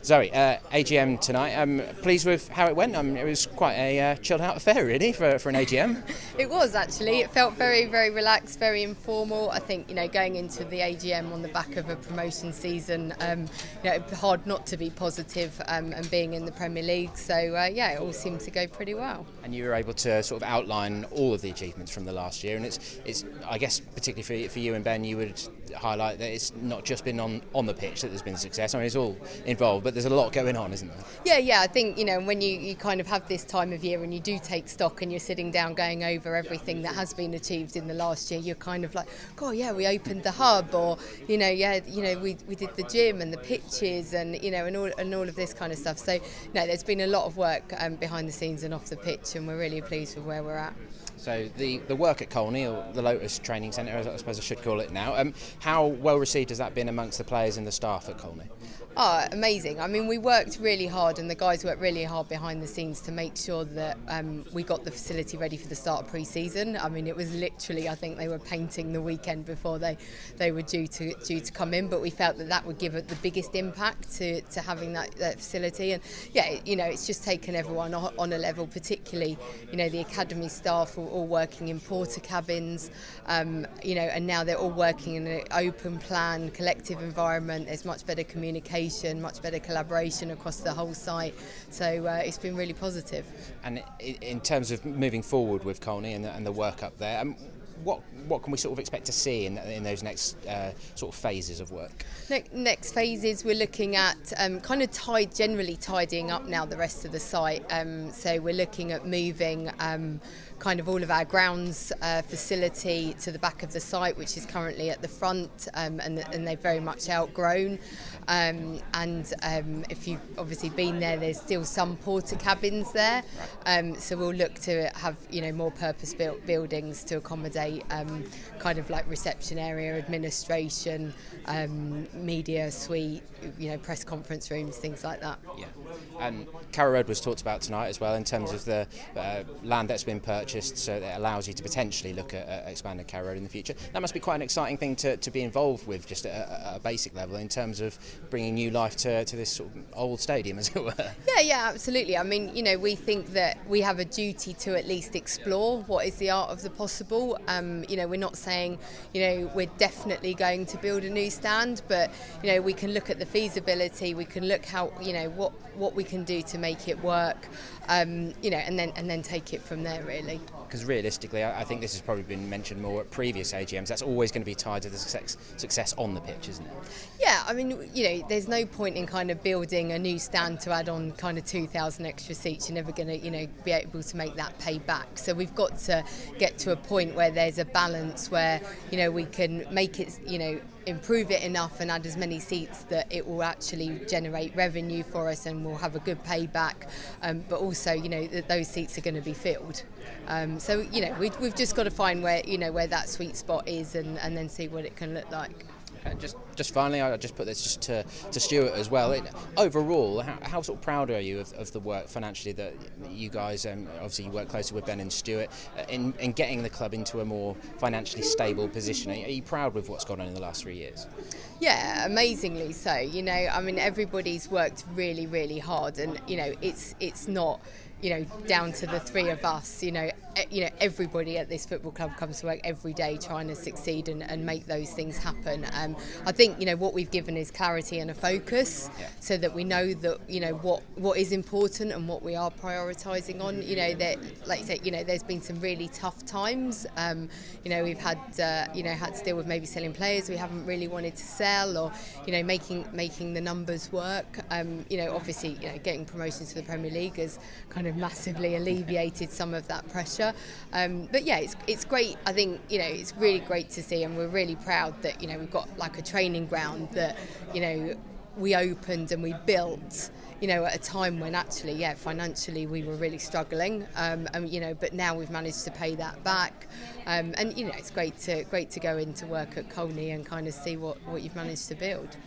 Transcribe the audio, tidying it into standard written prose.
Zoe, AGM tonight. Pleased with how it went. It was quite a chilled out affair, really, for an AGM. It was actually. It felt very, very relaxed, very informal. I think going into the AGM on the back of a promotion season, hard not to be positive and being in the Premier League. So it all seemed to go pretty well. And you were able to sort of outline all of the achievements from the last year, and it's I guess particularly for you and Ben, you would highlight that it's not just been on the pitch that there's been success. I mean, it's all involved, but there's a lot going on, isn't there? Yeah. I think when you kind of have this time of year and you do take stock and you're sitting down going over everything that has been achieved in the last year, you're kind of like, God, yeah, we opened the hub, or we did the gym and the pitches and and all of this kind of stuff. So there's been a lot of work behind the scenes and off the pitch, and we're really pleased with where we're at. So the work at Colney, or the Lotus Training Centre, as I suppose I should call it now, how well received has that been amongst the players and the staff at Colney? Oh, amazing. I mean, we worked really hard, and the guys worked really hard behind the scenes to make sure that we got the facility ready for the start of pre-season. I mean, it was literally, I think they were painting the weekend before they were due to come in, but we felt that would give it the biggest impact to having that facility. And it's just taken everyone on a level, particularly the academy staff are all working in porter cabins, and now they're all working in an open plan, collective environment. There's much better communication, much better collaboration across the whole site, so it's been really positive. And in terms of moving forward with Colney and the work up there, what can we sort of expect to see in those next sort of phases of work? Next phases, we're looking at kind of generally tidying up now the rest of the site. So we're looking at moving kind of all of our grounds facility to the back of the site, which is currently at the front, and they've very much outgrown. And if you've obviously been there, there's still some porter cabins there. So we'll look to have more purpose-built buildings to accommodate kind of like reception area, administration, media suite, press conference rooms, things like that. Yeah. Carrow Road was talked about tonight as well in terms of the land that's been purchased, so that allows you to potentially look at expanding Carrow Road in the future. That must be quite an exciting thing to be involved with, just at a basic level, in terms of bringing new life to this sort of old stadium, as it were. Yeah, absolutely. I mean, we think that we have a duty to at least explore what is the art of the possible. We're not saying, we're definitely going to build a new stand, but, we can look at the feasibility, we can look how, what we can do to make it work, and then take it from there, really. Because realistically, I think this has probably been mentioned more at previous AGMs, that's always going to be tied to the success on the pitch, isn't it? Yeah, I mean, there's no point in kind of building a new stand to add on kind of 2,000 extra seats. You're never going to, be able to make that pay back. So we've got to get to a point where there's a balance where, we can make it, improve it enough and add as many seats that it will actually generate revenue for us and we'll have a good payback, but also that those seats are going to be filled, so we've just got to find where that sweet spot is and then see what it can look like. Just finally, I just put this just to Stuart as well. Overall, how sort of proud are you of the work financially that you guys, obviously you work closely with Ben and Stuart, in getting the club into a more financially stable position? Are you proud with what's gone on in the last 3 years? Yeah, amazingly so. I mean, everybody's worked really, really hard, and it's not down to the three of us. Everybody at this football club comes to work every day trying to succeed and make those things happen. I think what we've given is clarity and a focus, so that we know that what is important and what we are prioritising on. That, like I said, there's been some really tough times. We've had had to deal with maybe selling players we haven't really wanted to sell, or making the numbers work. Obviously, getting promotions to the Premier League has kind of massively alleviated some of that pressure. But yeah, it's great. I think it's really great to see, and we're really proud that we've got like a training ground that we opened and we built at a time when actually financially we were really struggling, but now we've managed to pay that back, and it's great to go into work at Colney and kind of see what you've managed to build.